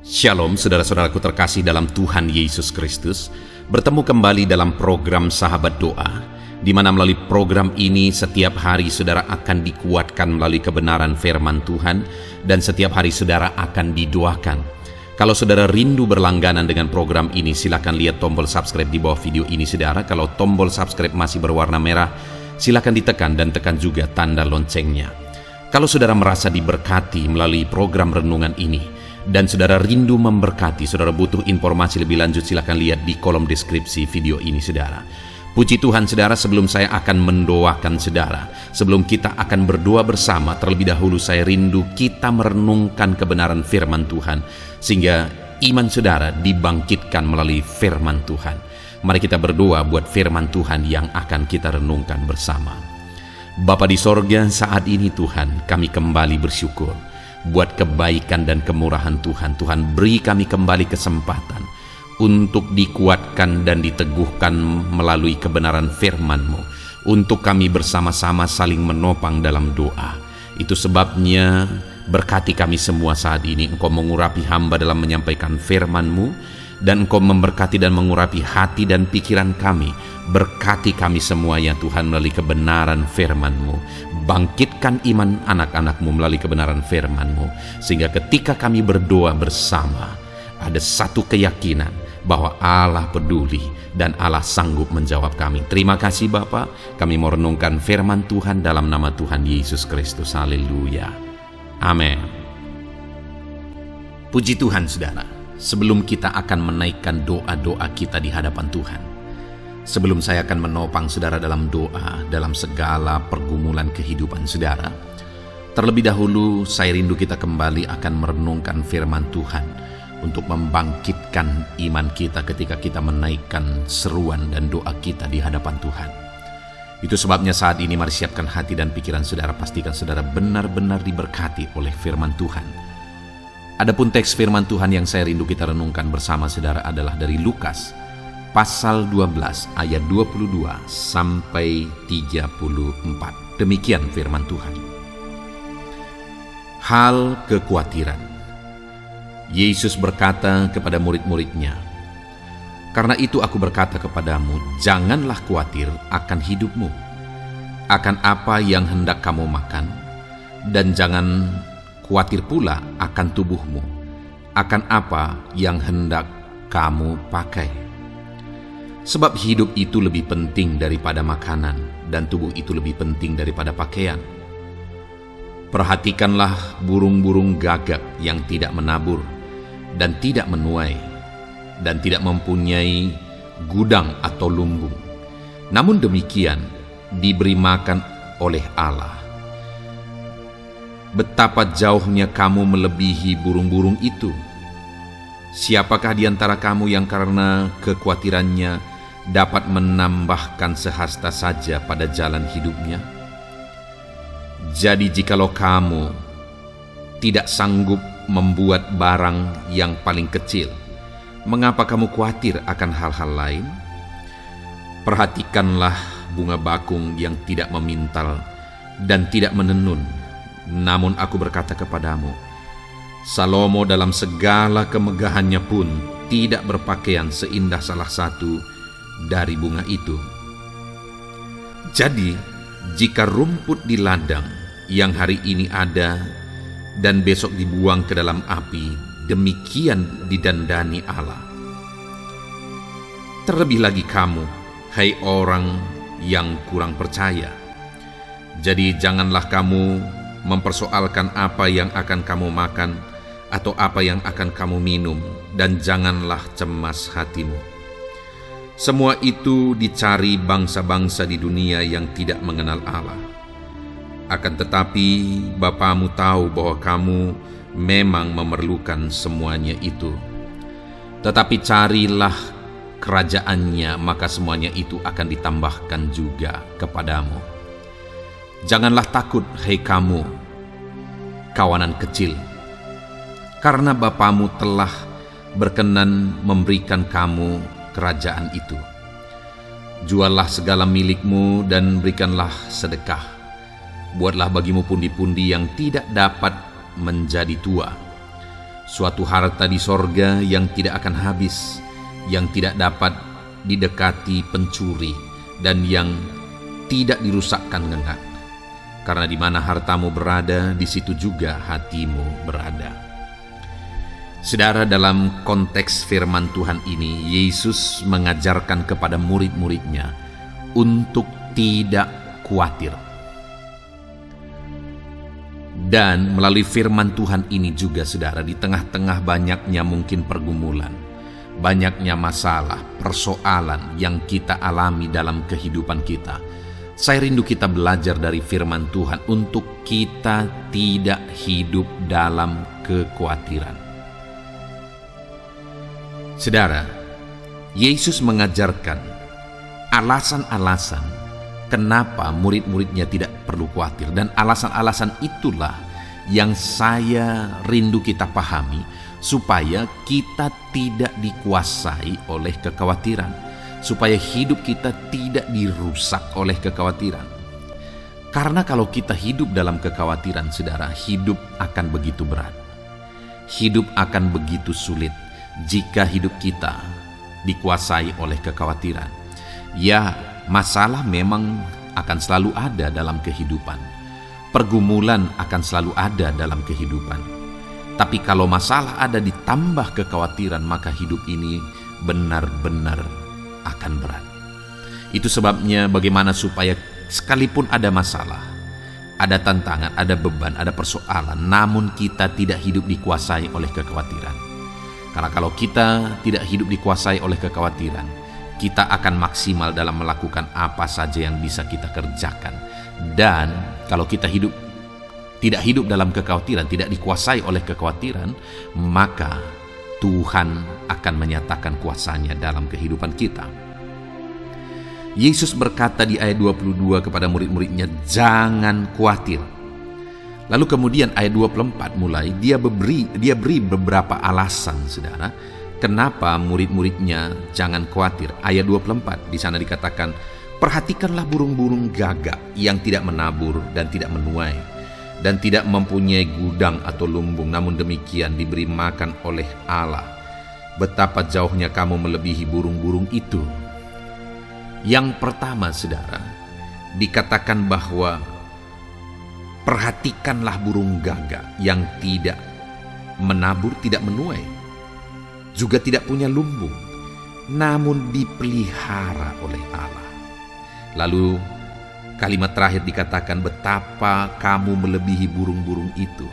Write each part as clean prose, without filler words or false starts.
Shalom saudara-saudaraku terkasih dalam Tuhan Yesus Kristus. Bertemu kembali dalam program Sahabat Doa, di mana melalui program ini setiap hari saudara akan dikuatkan melalui kebenaran firman Tuhan, dan setiap hari saudara akan didoakan. Kalau saudara rindu berlangganan dengan program ini, silakan lihat tombol subscribe di bawah video ini saudara. Kalau tombol subscribe masih berwarna merah, silakan ditekan dan tekan juga tanda loncengnya. Kalau saudara merasa diberkati melalui program renungan ini, dan saudara rindu memberkati, saudara butuh informasi lebih lanjut, silakan lihat di kolom deskripsi video ini saudara. Puji Tuhan saudara, sebelum saya akan mendoakan saudara, sebelum kita akan berdoa bersama, terlebih dahulu saya rindu kita merenungkan kebenaran firman Tuhan, sehingga iman saudara dibangkitkan melalui firman Tuhan. Mari kita berdoa buat firman Tuhan yang akan kita renungkan bersama. Bapa di sorga, saat ini Tuhan, kami kembali bersyukur buat kebaikan dan kemurahan Tuhan. Tuhan, beri kami kembali kesempatan untuk dikuatkan dan diteguhkan melalui kebenaran firman-Mu, untuk kami bersama-sama saling menopang dalam doa. Itu sebabnya berkati kami semua saat ini. Engkau mengurapi hamba dalam menyampaikan firman-Mu, dan Engkau memberkati dan mengurapi hati dan pikiran kami. Berkati kami semua ya Tuhan melalui kebenaran firman-Mu. Bangkitkan iman anak-anak-Mu melalui kebenaran firman-Mu, sehingga ketika kami berdoa bersama, ada satu keyakinan bahwa Allah peduli dan Allah sanggup menjawab kami. Terima kasih Bapa, kami mau renungkan firman Tuhan dalam nama Tuhan Yesus Kristus. Haleluya. Amin. Puji Tuhan saudara, sebelum kita akan menaikkan doa-doa kita di hadapan Tuhan, sebelum saya akan menopang saudara dalam doa, dalam segala pergumulan kehidupan saudara, terlebih dahulu saya rindu kita kembali akan merenungkan firman Tuhan untuk membangkitkan iman kita ketika kita menaikkan seruan dan doa kita di hadapan Tuhan. Itu sebabnya saat ini mari siapkan hati dan pikiran saudara, pastikan saudara benar-benar diberkati oleh firman Tuhan. Adapun teks firman Tuhan yang saya rindu kita renungkan bersama saudara adalah dari Lukas pasal 12 ayat 22 sampai 34. Demikian firman Tuhan. Hal kekhawatiran. Yesus berkata kepada murid-muridnya, "Karena itu aku berkata kepadamu, janganlah khawatir akan hidupmu, akan apa yang hendak kamu makan, dan jangan khawatir pula akan tubuhmu, akan apa yang hendak kamu pakai. Sebab hidup itu lebih penting daripada makanan, dan tubuh itu lebih penting daripada pakaian. Perhatikanlah burung-burung gagak yang tidak menabur dan tidak menuai, dan tidak mempunyai gudang atau lumbung, namun demikian diberi makan oleh Allah. Betapa jauhnya kamu melebihi burung-burung itu. Siapakah di antara kamu yang karena kekhawatirannya dapat menambahkan sehasta saja pada jalan hidupnya? Jadi jikalau kamu tidak sanggup membuat barang yang paling kecil, mengapa kamu khawatir akan hal-hal lain? Perhatikanlah bunga bakung yang tidak memintal dan tidak menenun, namun aku berkata kepadamu, Salomo dalam segala kemegahannya pun tidak berpakaian seindah salah satu dari bunga itu. Jadi, jika rumput di ladang yang hari ini ada dan besok dibuang ke dalam api, demikian didandani Allah. Terlebih lagi kamu, hai orang yang kurang percaya. Jadi janganlah kamu mempersoalkan apa yang akan kamu makan atau apa yang akan kamu minum, dan janganlah cemas hatimu. Semua itu dicari bangsa-bangsa di dunia yang tidak mengenal Allah. Akan tetapi Bapamu tahu bahwa kamu memang memerlukan semuanya itu. Tetapi carilah kerajaannya, maka semuanya itu akan ditambahkan juga kepadamu. Janganlah takut, hai kamu, kawanan kecil, karena Bapamu telah berkenan memberikan kamu kerajaan itu. Juallah segala milikmu dan berikanlah sedekah. Buatlah bagimu pundi-pundi yang tidak dapat menjadi tua, suatu harta di sorga yang tidak akan habis, yang tidak dapat didekati pencuri, dan yang tidak dirusakkan ngengat. Karena di mana hartamu berada, di situ juga hatimu berada. Saudara, dalam konteks firman Tuhan ini, Yesus mengajarkan kepada murid-muridnya untuk tidak khawatir. Dan melalui firman Tuhan ini juga, saudara, di tengah-tengah banyaknya mungkin pergumulan, banyaknya masalah, persoalan yang kita alami dalam kehidupan kita, saya rindu kita belajar dari firman Tuhan untuk kita tidak hidup dalam kekhawatiran. Saudara, Yesus mengajarkan alasan-alasan kenapa murid-muridnya tidak perlu khawatir, dan alasan-alasan itulah yang saya rindu kita pahami supaya kita tidak dikuasai oleh kekhawatiran, supaya hidup kita tidak dirusak oleh kekhawatiran. Karena kalau kita hidup dalam kekhawatiran, saudara, hidup akan begitu berat, hidup akan begitu sulit jika hidup kita dikuasai oleh kekhawatiran. Ya, masalah memang akan selalu ada dalam kehidupan. Pergumulan akan selalu ada dalam kehidupan. Tapi kalau masalah ada ditambah kekhawatiran, maka hidup ini benar-benar akan berat. Itu sebabnya bagaimana supaya sekalipun ada masalah, ada tantangan, ada beban, ada persoalan, namun kita tidak hidup dikuasai oleh kekhawatiran. Karena kalau kita tidak hidup dikuasai oleh kekhawatiran, kita akan maksimal dalam melakukan apa saja yang bisa kita kerjakan. Dan kalau kita tidak hidup dalam kekhawatiran, tidak dikuasai oleh kekhawatiran, maka Tuhan akan menyatakan kuasanya dalam kehidupan kita. Yesus berkata di ayat 22 kepada murid-muridnya, jangan khawatir. Lalu kemudian ayat 24 mulai dia beri beberapa alasan, saudara, kenapa murid-muridnya jangan khawatir. Ayat 24 di sana dikatakan, perhatikanlah burung-burung gagak yang tidak menabur dan tidak menuai, dan tidak mempunyai gudang atau lumbung, namun demikian diberi makan oleh Allah. Betapa jauhnya kamu melebihi burung-burung itu. Yang pertama, saudara, dikatakan bahwa perhatikanlah burung gagak yang tidak menabur, tidak menuai, juga tidak punya lumbung, namun dipelihara oleh Allah. Lalu kalimat terakhir dikatakan, betapa kamu melebihi burung-burung itu.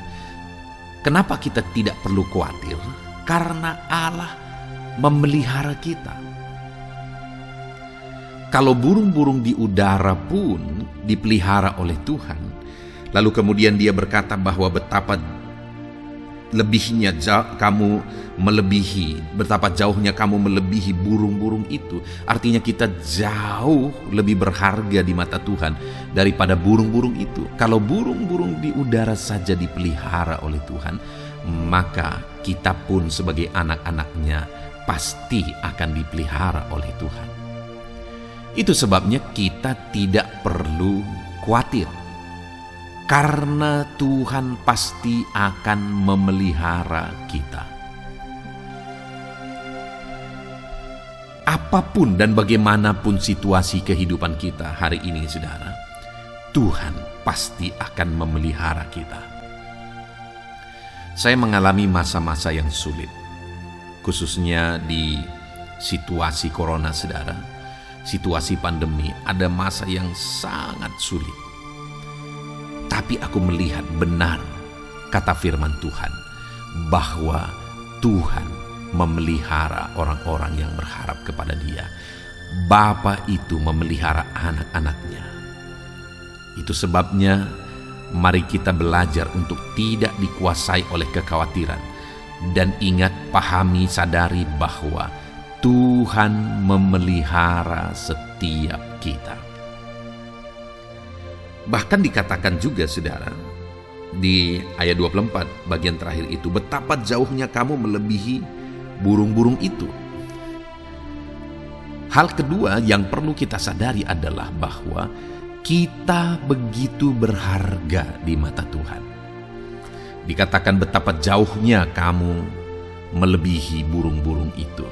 Kenapa kita tidak perlu khawatir? Karena Allah memelihara kita. Kalau burung-burung di udara pun dipelihara oleh Tuhan, lalu kemudian dia berkata bahwa betapa lebihnya kamu melebihi, betapa jauhnya kamu melebihi burung-burung itu. Artinya kita jauh lebih berharga di mata Tuhan daripada burung-burung itu. Kalau burung-burung di udara saja dipelihara oleh Tuhan, maka kita pun sebagai anak-anaknya pasti akan dipelihara oleh Tuhan. Itu sebabnya kita tidak perlu khawatir, karena Tuhan pasti akan memelihara kita. Apapun dan bagaimanapun situasi kehidupan kita hari ini, saudara, Tuhan pasti akan memelihara kita. Saya mengalami masa-masa yang sulit, khususnya di situasi corona, saudara. Situasi pandemi, ada masa yang sangat sulit. Tapi aku melihat benar kata firman Tuhan, bahwa Tuhan memelihara orang-orang yang berharap kepada Dia. Bapa itu memelihara anak-anaknya. Itu sebabnya mari kita belajar untuk tidak dikuasai oleh kekhawatiran. Dan ingat, pahami, sadari bahwa Tuhan memelihara setiap kita. Bahkan dikatakan juga, saudara, di ayat 24 bagian terakhir itu, betapa jauhnya kamu melebihi burung-burung itu. Hal kedua yang perlu kita sadari adalah bahwa kita begitu berharga di mata Tuhan. Dikatakan betapa jauhnya kamu melebihi burung-burung itu.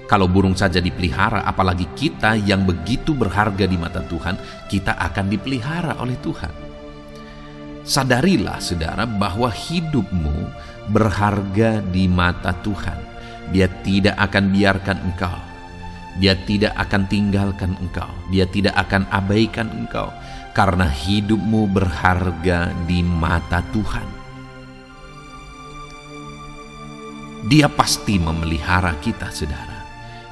Kalau burung saja dipelihara, apalagi kita yang begitu berharga di mata Tuhan, kita akan dipelihara oleh Tuhan. Sadarilah saudara bahwa hidupmu berharga di mata Tuhan. Dia tidak akan biarkan engkau. Dia tidak akan tinggalkan engkau. Dia tidak akan abaikan engkau. Karena hidupmu berharga di mata Tuhan. Dia pasti memelihara kita, saudara.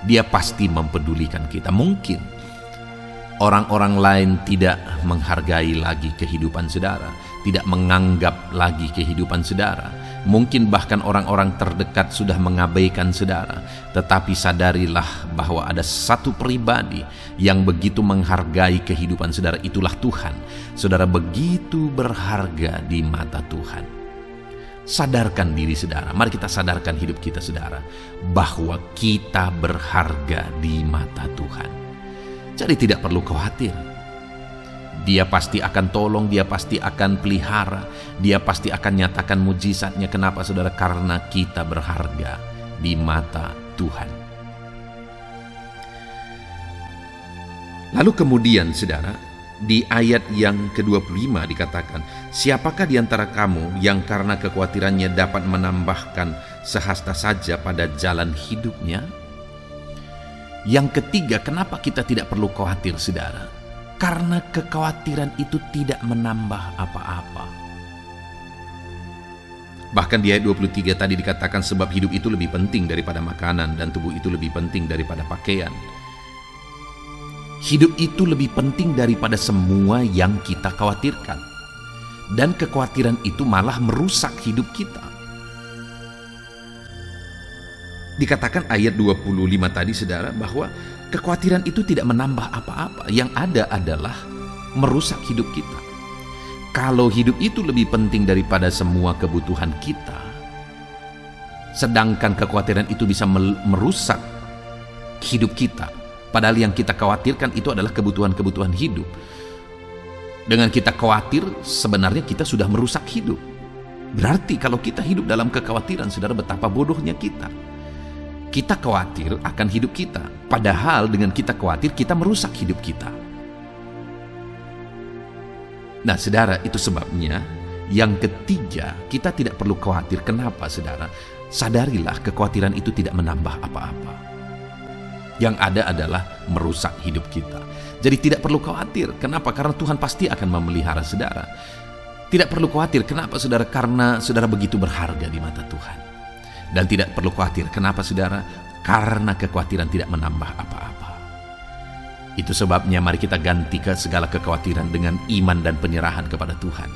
Dia pasti mempedulikan kita. Mungkin orang-orang lain tidak menghargai lagi kehidupan saudara, tidak menganggap lagi kehidupan saudara. Mungkin bahkan orang-orang terdekat sudah mengabaikan saudara. Tetapi sadarilah bahwa ada satu pribadi yang begitu menghargai kehidupan saudara, itulah Tuhan. Saudara begitu berharga di mata Tuhan. Sadarkan diri saudara, mari kita sadarkan hidup kita saudara, bahwa kita berharga di mata Tuhan. Jadi tidak perlu khawatir. Dia pasti akan tolong, dia pasti akan pelihara, dia pasti akan nyatakan mujizatnya. Kenapa saudara? Karena kita berharga di mata Tuhan. Lalu kemudian saudara, di ayat yang ke-25 dikatakan, siapakah di antara kamu yang karena kekhawatirannya dapat menambahkan sehasta saja pada jalan hidupnya? Yang ketiga, kenapa kita tidak perlu khawatir saudara? Karena kekhawatiran itu tidak menambah apa-apa. Bahkan di ayat 23 tadi dikatakan, sebab hidup itu lebih penting daripada makanan dan tubuh itu lebih penting daripada pakaian. Hidup itu lebih penting daripada semua yang kita khawatirkan. Dan kekhawatiran itu malah merusak hidup kita. Dikatakan ayat 25 tadi saudara, bahwa kekhawatiran itu tidak menambah apa-apa. Yang ada adalah merusak hidup kita. Kalau hidup itu lebih penting daripada semua kebutuhan kita, sedangkan kekhawatiran itu bisa merusak hidup kita, padahal yang kita khawatirkan itu adalah kebutuhan-kebutuhan hidup. Dengan kita khawatir, sebenarnya kita sudah merusak hidup. Berarti kalau kita hidup dalam kekhawatiran, saudara, betapa bodohnya kita. Kita khawatir akan hidup kita, padahal dengan kita khawatir, kita merusak hidup kita. Nah, saudara, itu sebabnya yang ketiga, kita tidak perlu khawatir. Kenapa, saudara? Sadarilah kekhawatiran itu tidak menambah apa-apa. Yang ada adalah merusak hidup kita. Jadi tidak perlu khawatir. Kenapa? Karena Tuhan pasti akan memelihara saudara. Tidak perlu khawatir. Kenapa saudara? Karena saudara begitu berharga di mata Tuhan. Dan tidak perlu khawatir. Kenapa saudara? Karena kekhawatiran tidak menambah apa-apa. Itu sebabnya mari kita ganti ke segala kekhawatiran dengan iman dan penyerahan kepada Tuhan.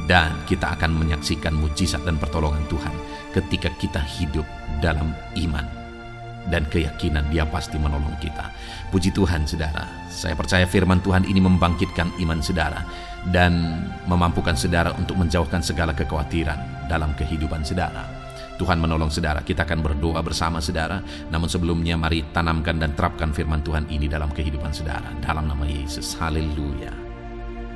Dan kita akan menyaksikan mujizat dan pertolongan Tuhan ketika kita hidup dalam iman dan keyakinan Dia pasti menolong kita. Puji Tuhan saudara, saya percaya firman Tuhan ini membangkitkan iman saudara dan memampukan saudara untuk menjauhkan segala kekhawatiran dalam kehidupan saudara. Tuhan menolong saudara. Kita akan berdoa bersama saudara. Namun sebelumnya mari tanamkan dan terapkan firman Tuhan ini dalam kehidupan saudara. Dalam nama Yesus. Haleluya.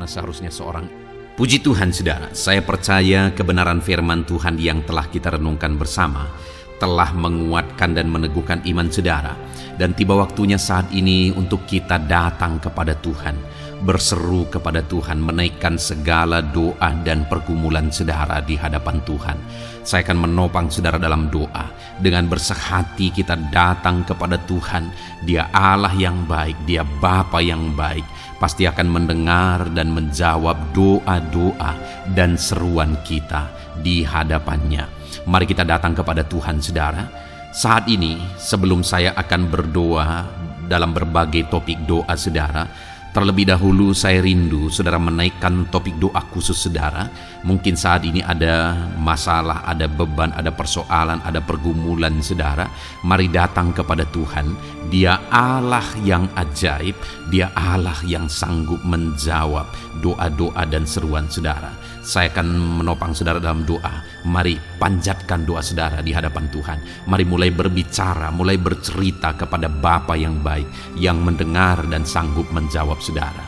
Nah, seharusnya seorang puji Tuhan saudara, saya percaya kebenaran firman Tuhan yang telah kita renungkan bersama telah menguatkan dan meneguhkan iman saudara. Dan tiba waktunya saat ini untuk kita datang kepada Tuhan, berseru kepada Tuhan, menaikkan segala doa dan pergumulan saudara di hadapan Tuhan. Saya akan menopang saudara dalam doa. Dengan bersehati kita datang kepada Tuhan. Dia Allah yang baik, Dia Bapa yang baik, pasti akan mendengar dan menjawab doa-doa dan seruan kita di hadapannya. Mari kita datang kepada Tuhan saudara. Saat ini sebelum saya akan berdoa dalam berbagai topik doa saudara, terlebih dahulu saya rindu saudara menaikkan topik doa khusus saudara. Mungkin saat ini ada masalah, ada beban, ada persoalan, ada pergumulan saudara. Mari datang kepada Tuhan. Dia Allah yang ajaib, Dia Allah yang sanggup menjawab doa-doa dan seruan saudara. Saya akan menopang saudara dalam doa. Mari panjatkan doa saudara di hadapan Tuhan. Mari mulai berbicara, mulai bercerita kepada Bapa yang baik, yang mendengar dan sanggup menjawab saudara.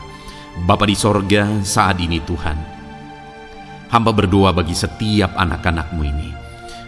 Bapa di sorga, saat ini Tuhan, Hamba berdoa bagi setiap anak-anak-Mu ini.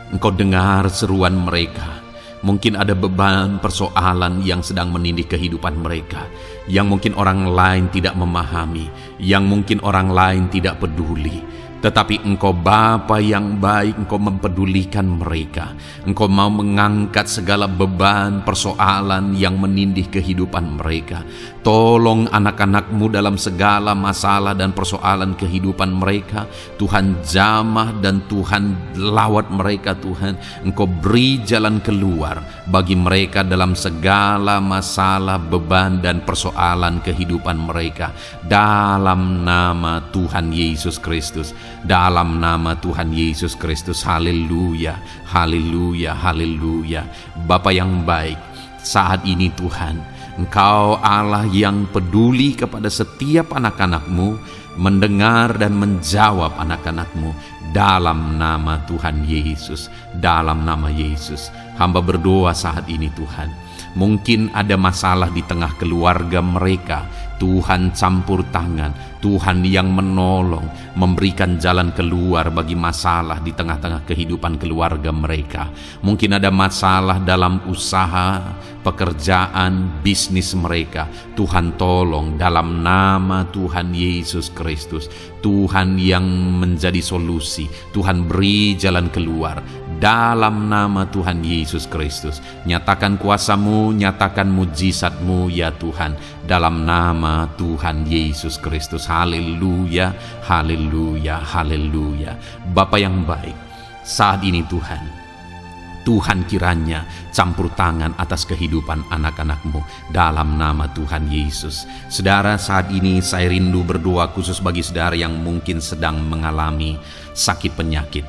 Engkau dengar seruan mereka. Mungkin ada beban persoalan yang sedang menindih kehidupan mereka, yang mungkin orang lain tidak memahami, yang mungkin orang lain tidak peduli. Tetapi Engkau Bapa yang baik, Engkau mempedulikan mereka. Engkau mau mengangkat segala beban persoalan yang menindih kehidupan mereka. Tolong anak-anak-Mu dalam segala masalah dan persoalan kehidupan mereka. Tuhan jamah dan Tuhan lawat mereka Tuhan. Engkau beri jalan keluar bagi mereka dalam segala masalah, beban dan persoalan kehidupan mereka. Dalam nama Tuhan Yesus Kristus. Dalam nama Tuhan Yesus Kristus. Haleluya, haleluya, haleluya. Bapa yang baik, saat ini Tuhan, Engkau Allah yang peduli kepada setiap anak-anak-Mu, mendengar dan menjawab anak-anak-Mu. Dalam nama Tuhan Yesus, dalam nama Yesus, hamba berdoa saat ini Tuhan. Mungkin ada masalah di tengah keluarga mereka. Tuhan campur tangan, Tuhan yang menolong, memberikan jalan keluar bagi masalah di tengah-tengah kehidupan keluarga mereka. Mungkin ada masalah dalam usaha, pekerjaan, bisnis mereka. Tuhan tolong dalam nama Tuhan Yesus Kristus. Tuhan yang menjadi solusi, Tuhan beri jalan keluar. Dalam nama Tuhan Yesus Kristus, nyatakan kuasa-Mu, nyatakan mujizat-Mu ya Tuhan. Dalam nama Tuhan Yesus Kristus. Haleluya, haleluya, haleluya. Bapa yang baik, saat ini Tuhan kiranya campur tangan atas kehidupan anak-anak-Mu dalam nama Tuhan Yesus. Saudara, saat ini saya rindu berdoa khusus bagi saudara yang mungkin sedang mengalami sakit penyakit.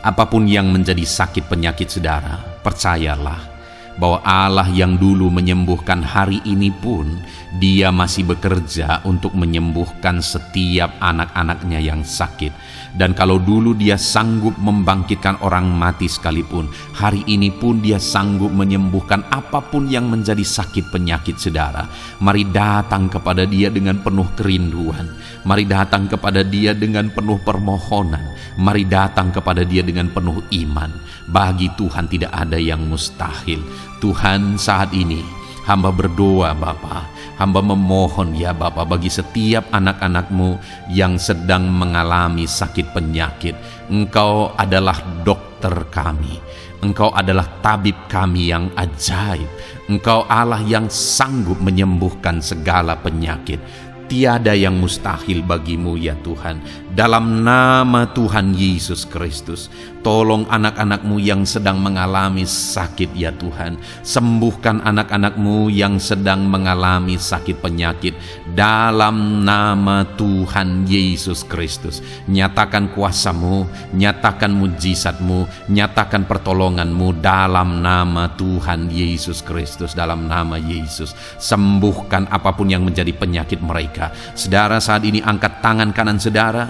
Apapun yang menjadi sakit penyakit saudara, percayalah bahwa Allah yang dulu menyembuhkan hari ini pun Dia masih bekerja untuk menyembuhkan setiap anak-anaknya yang sakit. Dan kalau dulu Dia sanggup membangkitkan orang mati sekalipun, hari ini pun Dia sanggup menyembuhkan apapun yang menjadi sakit penyakit saudara. Mari datang kepada Dia dengan penuh kerinduan. Mari datang kepada Dia dengan penuh permohonan. Mari datang kepada Dia dengan penuh iman. Bagi Tuhan tidak ada yang mustahil. Tuhan, saat ini hamba berdoa Bapa, hamba memohon ya Bapa bagi setiap anak-anak-Mu yang sedang mengalami sakit penyakit. Engkau adalah dokter kami, Engkau adalah tabib kami yang ajaib. Engkau Allah yang sanggup menyembuhkan segala penyakit. Tiada yang mustahil bagi-Mu ya Tuhan. Dalam nama Tuhan Yesus Kristus, tolong anak-anak-Mu yang sedang mengalami sakit ya Tuhan. Sembuhkan anak-anak-Mu yang sedang mengalami sakit penyakit. Dalam nama Tuhan Yesus Kristus, nyatakan kuasa-Mu, nyatakan mujizat-Mu, nyatakan pertolongan-Mu dalam nama Tuhan Yesus Kristus. Dalam nama Yesus, sembuhkan apapun yang menjadi penyakit mereka. Saudara, saat ini angkat tangan kanan saudara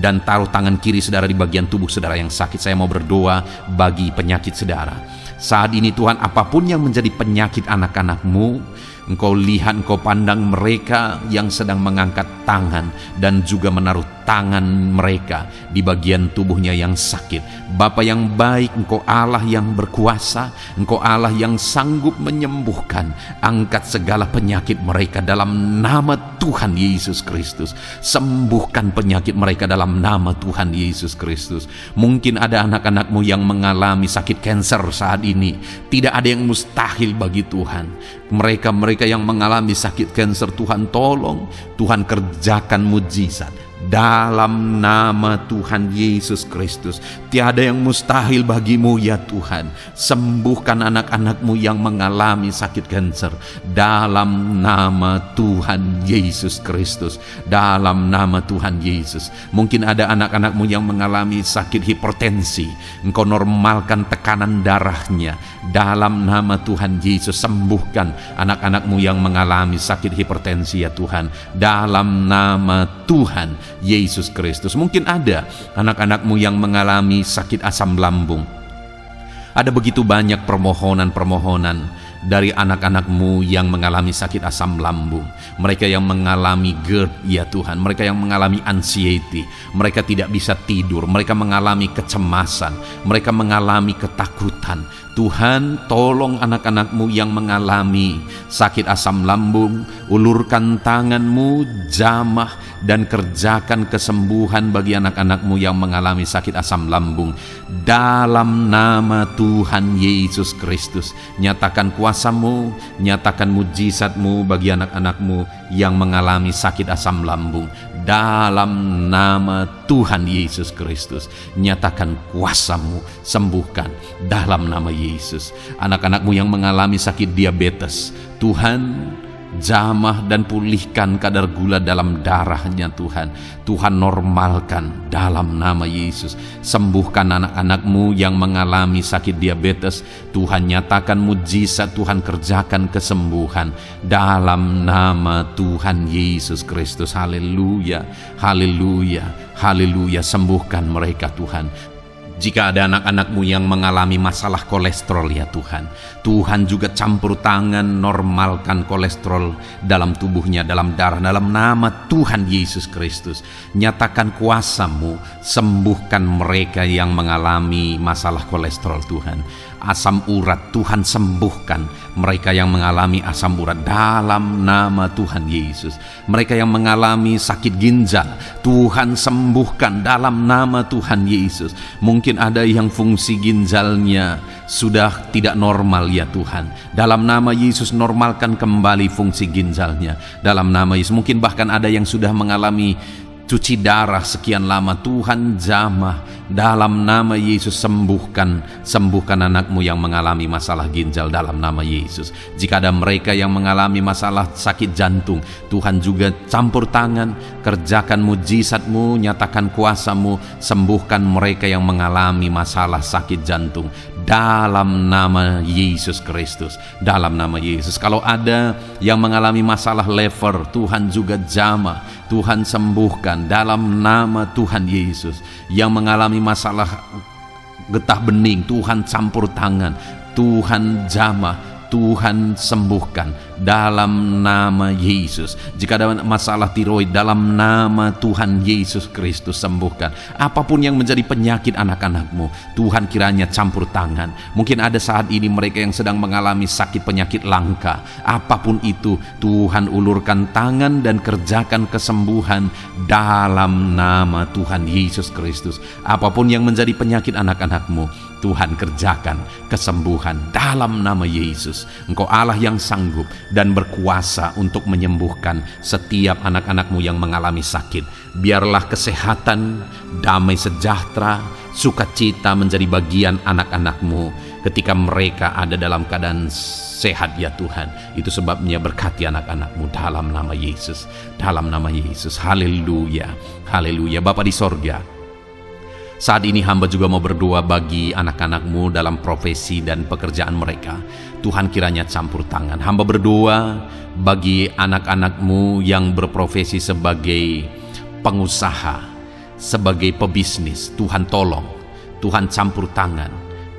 dan taruh tangan kiri saudara di bagian tubuh saudara yang sakit. Saya mau berdoa bagi penyakit saudara. Saat ini Tuhan, apapun yang menjadi penyakit anak-anak-Mu, Engkau lihat, Engkau pandang mereka yang sedang mengangkat tangan dan juga menaruh tangan mereka di bagian tubuhnya yang sakit. Bapa yang baik, Engkau Allah yang berkuasa, Engkau Allah yang sanggup menyembuhkan. Angkat segala penyakit mereka dalam nama Tuhan Yesus Kristus. Sembuhkan penyakit mereka dalam nama Tuhan Yesus Kristus. Mungkin ada anak-anak-Mu yang mengalami sakit kanker saat ini. Tidak ada yang mustahil bagi Tuhan. Mereka yang mengalami sakit kanker, Tuhan tolong, Tuhan kerjakan mujizat dalam nama Tuhan Yesus Kristus. Tiada yang mustahil bagi-Mu ya Tuhan. Sembuhkan anak-anak-Mu yang mengalami sakit kanker dalam nama Tuhan Yesus Kristus. Dalam nama Tuhan Yesus. Mungkin ada anak-anak-Mu yang mengalami sakit hipertensi. Engkau normalkan tekanan darahnya dalam nama Tuhan Yesus. Sembuhkan anak-anak-Mu yang mengalami sakit hipertensi ya Tuhan, dalam nama Tuhan Yesus Kristus. Mungkin ada anak-anak-Mu yang mengalami sakit asam lambung. Ada begitu banyak permohonan-permohonan dari anak-anak-Mu yang mengalami sakit asam lambung, mereka yang mengalami GERD ya Tuhan, mereka yang mengalami anxiety, mereka tidak bisa tidur, mereka mengalami kecemasan, mereka mengalami ketakutan. Tuhan, tolong anak-anak-Mu yang mengalami sakit asam lambung, ulurkan tangan-Mu, jamah dan kerjakan kesembuhan bagi anak-anak-Mu yang mengalami sakit asam lambung. Dalam nama Tuhan Yesus Kristus, nyatakan kuasa-Mu, nyatakan mujizat-Mu bagi anak-anak-Mu yang mengalami sakit asam lambung. Dalam nama Tuhan Yesus Kristus, nyatakan kuasa-Mu, sembuhkan dalam nama Yesus. Anak-anak-Mu yang mengalami sakit diabetes, Tuhan, jamah dan pulihkan kadar gula dalam darahnya Tuhan. Tuhan, normalkan dalam nama Yesus. Sembuhkan anak-anak-Mu yang mengalami sakit diabetes. Tuhan, nyatakan mujizat, Tuhan kerjakan kesembuhan dalam nama Tuhan Yesus Kristus. Haleluya, haleluya, haleluya. Sembuhkan mereka Tuhan. Jika ada anak-anak-Mu yang mengalami masalah kolesterol ya Tuhan, Tuhan juga campur tangan, normalkan kolesterol dalam tubuhnya, dalam darah, dalam nama Tuhan Yesus Kristus. Nyatakan kuasa-Mu, sembuhkan mereka yang mengalami masalah kolesterol Tuhan. Asam urat, Tuhan sembuhkan mereka yang mengalami asam urat dalam nama Tuhan Yesus. Mereka yang mengalami sakit ginjal, Tuhan sembuhkan dalam nama Tuhan Yesus. Mungkin ada yang fungsi ginjalnya sudah tidak normal ya Tuhan. Dalam nama Yesus, normalkan kembali fungsi ginjalnya dalam nama Yesus. Mungkin bahkan ada yang sudah mengalami cuci darah sekian lama, Tuhan jamah dalam nama Yesus. Sembuhkan anak-Mu yang mengalami masalah ginjal dalam nama Yesus. Jika ada mereka yang mengalami masalah sakit jantung, Tuhan juga campur tangan, kerjakan mujizat-Mu, nyatakan kuasa-Mu, sembuhkan mereka yang mengalami masalah sakit jantung dalam nama Yesus Kristus. Dalam nama Yesus. Kalau ada yang mengalami masalah liver, Tuhan juga jamah, Tuhan sembuhkan dalam nama Tuhan Yesus. Yang mengalami masalah getah bening, Tuhan campur tangan, Tuhan jamah, Tuhan sembuhkan dalam nama Yesus. Jika ada masalah tiroid, dalam nama Tuhan Yesus Kristus sembuhkan. Apapun yang menjadi penyakit anak-anak-Mu, Tuhan kiranya campur tangan. Mungkin ada saat ini mereka yang sedang mengalami sakit penyakit langka. Apapun itu, Tuhan ulurkan tangan dan kerjakan kesembuhan dalam nama Tuhan Yesus Kristus. Apapun yang menjadi penyakit anak-anak-Mu, Tuhan kerjakan kesembuhan dalam nama Yesus. Engkau Allah yang sanggup dan berkuasa untuk menyembuhkan setiap anak-anak-Mu yang mengalami sakit. Biarlah kesehatan, damai sejahtera, sukacita menjadi bagian anak-anak-Mu ketika mereka ada dalam keadaan sehat ya Tuhan. Itu sebabnya berkati anak-anak-Mu dalam nama Yesus. Dalam nama Yesus. Haleluya, haleluya. Bapa di sorga, saat ini hamba juga mau berdoa bagi anak-anak-Mu dalam profesi dan pekerjaan mereka. Tuhan kiranya campur tangan. Hamba berdoa bagi anak-anak-Mu yang berprofesi sebagai pengusaha, sebagai pebisnis. Tuhan tolong, Tuhan campur tangan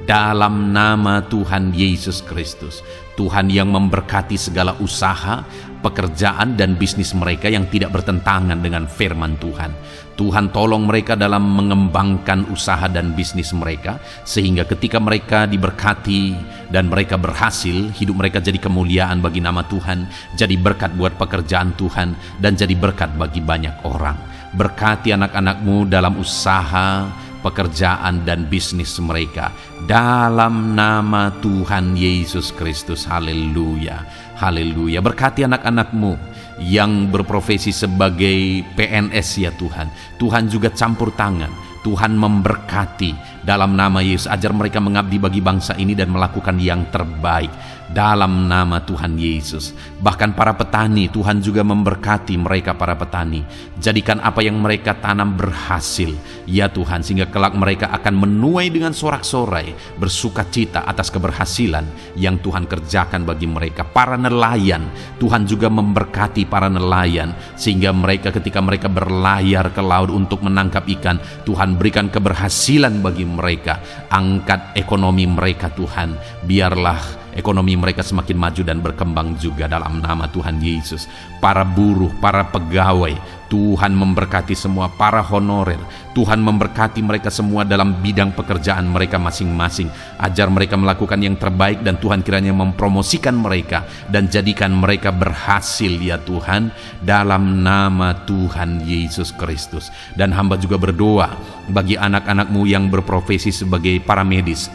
dalam nama Tuhan Yesus Kristus. Tuhan yang memberkati segala usaha, pekerjaan dan bisnis mereka yang tidak bertentangan dengan firman Tuhan. Tuhan tolong mereka dalam mengembangkan usaha dan bisnis mereka, sehingga ketika mereka diberkati dan mereka berhasil, hidup mereka jadi kemuliaan bagi nama Tuhan, jadi berkat buat pekerjaan Tuhan, dan jadi berkat bagi banyak orang. Berkati anak-anak-Mu dalam usaha, pekerjaan dan bisnis mereka dalam nama Tuhan Yesus Kristus. Haleluya, haleluya. Berkati anak-anak-Mu yang berprofesi sebagai PNS ya Tuhan. Tuhan juga campur tangan, Tuhan memberkati dalam nama Yesus. Ajar mereka mengabdi bagi bangsa ini dan melakukan yang terbaik dalam nama Tuhan Yesus. Bahkan para petani, Tuhan juga memberkati mereka para petani. Jadikan apa yang mereka tanam berhasil ya Tuhan, sehingga kelak mereka akan menuai dengan sorak-sorai, bersukacita atas keberhasilan yang Tuhan kerjakan bagi mereka. Para nelayan, Tuhan juga memberkati para nelayan, sehingga mereka ketika mereka berlayar ke laut untuk menangkap ikan, Tuhan berikan keberhasilan bagi mereka. Angkat ekonomi mereka Tuhan. Biarlah ekonomi mereka semakin maju dan berkembang juga dalam nama Tuhan Yesus. Para buruh, para pegawai, Tuhan memberkati semua. Para honorer, Tuhan memberkati mereka semua dalam bidang pekerjaan mereka masing-masing. Ajar mereka melakukan yang terbaik, dan Tuhan kiranya mempromosikan mereka dan jadikan mereka berhasil ya Tuhan, dalam nama Tuhan Yesus Kristus. Dan hamba juga berdoa bagi anak-anak-Mu yang berprofesi sebagai para medis.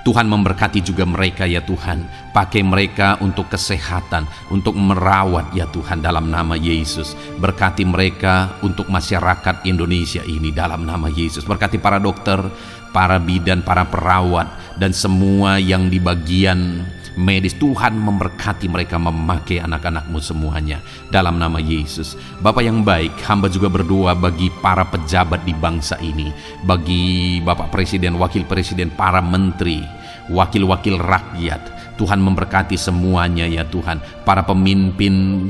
Tuhan memberkati juga mereka ya Tuhan. Pakai mereka untuk kesehatan, untuk merawat ya Tuhan, dalam nama Yesus. Berkati mereka untuk masyarakat Indonesia ini dalam nama Yesus. Berkati para dokter, para bidan, para perawat, dan semua yang di bagian medis. Tuhan memberkati mereka, memakai anak-anak-Mu semuanya dalam nama Yesus. Bapa yang baik, hamba juga berdoa bagi para pejabat di bangsa ini, bagi Bapak Presiden, Wakil Presiden, para menteri, wakil-wakil rakyat. Tuhan memberkati semuanya ya Tuhan. Para pemimpin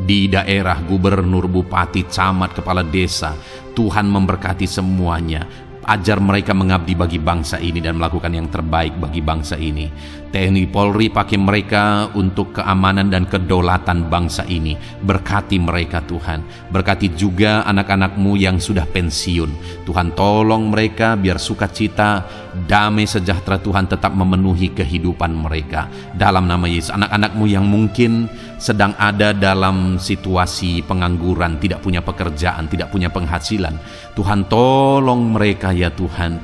di daerah, gubernur, bupati, camat, kepala desa, Tuhan memberkati semuanya. Ajar mereka mengabdi bagi bangsa ini dan melakukan yang terbaik bagi bangsa ini. TNI Polri, pakai mereka untuk keamanan dan kedaulatan bangsa ini. Berkati mereka Tuhan. Berkati juga anak-anak-Mu yang sudah pensiun. Tuhan tolong mereka biar sukacita, damai sejahtera Tuhan tetap memenuhi kehidupan mereka dalam nama Yesus. Anak-anak-Mu yang mungkin sedang ada dalam situasi pengangguran, tidak punya pekerjaan, tidak punya penghasilan, Tuhan tolong mereka ya Tuhan.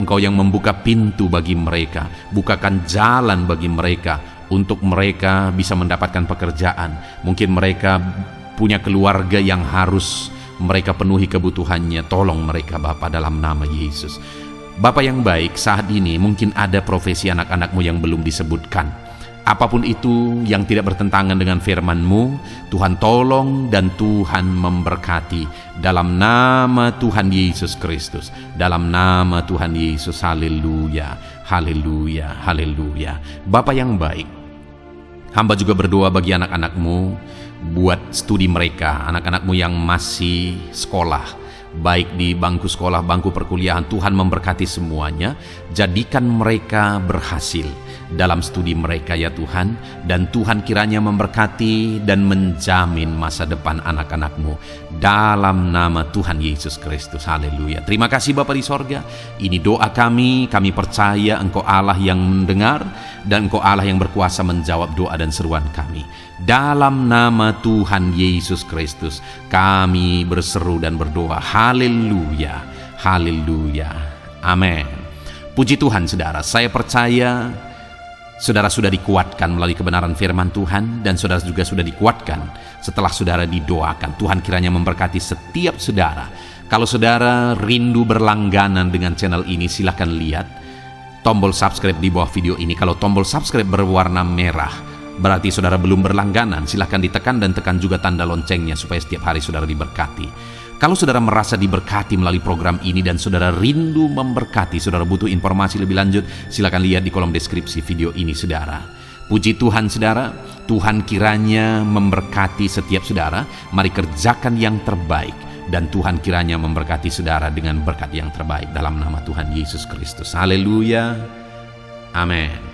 Engkau yang membuka pintu bagi mereka, bukakan jalan bagi mereka untuk mereka bisa mendapatkan pekerjaan. Mungkin mereka punya keluarga yang harus mereka penuhi kebutuhannya. Tolong mereka Bapa dalam nama Yesus. Bapa yang baik, saat ini mungkin ada profesi anak-anak-Mu yang belum disebutkan. Apapun itu yang tidak bertentangan dengan firman-Mu, Tuhan tolong dan Tuhan memberkati dalam nama Tuhan Yesus Kristus. Dalam nama Tuhan Yesus, haleluya, haleluya, haleluya. Bapa yang baik, hamba juga berdoa bagi anak-anak-Mu buat studi mereka, anak-anak-Mu yang masih sekolah, baik di bangku sekolah, bangku perkuliahan. Tuhan memberkati semuanya, jadikan mereka berhasil dalam studi mereka ya Tuhan. Dan Tuhan kiranya memberkati dan menjamin masa depan anak-anak-Mu dalam nama Tuhan Yesus Kristus, haleluya. Terima kasih Bapa di sorga. Ini doa kami percaya Engkau Allah yang mendengar, dan Engkau Allah yang berkuasa menjawab doa dan seruan kami. Dalam nama Tuhan Yesus Kristus kami berseru dan berdoa, haleluya, haleluya, amin. Puji Tuhan saudara, saya percaya saudara sudah dikuatkan melalui kebenaran firman Tuhan, dan saudara juga sudah dikuatkan setelah saudara didoakan. Tuhan kiranya memberkati setiap saudara. Kalau saudara rindu berlangganan dengan channel ini, silahkan lihat tombol subscribe di bawah video ini. Kalau tombol subscribe berwarna merah, berarti saudara belum berlangganan. Silahkan ditekan dan tekan juga tanda loncengnya supaya setiap hari saudara diberkati. Kalau saudara merasa diberkati melalui program ini dan saudara rindu memberkati, saudara butuh informasi lebih lanjut, silakan lihat di kolom deskripsi video ini saudara. Puji Tuhan saudara, Tuhan kiranya memberkati setiap saudara. Mari kerjakan yang terbaik, dan Tuhan kiranya memberkati saudara dengan berkat yang terbaik dalam nama Tuhan Yesus Kristus. Haleluya, amin.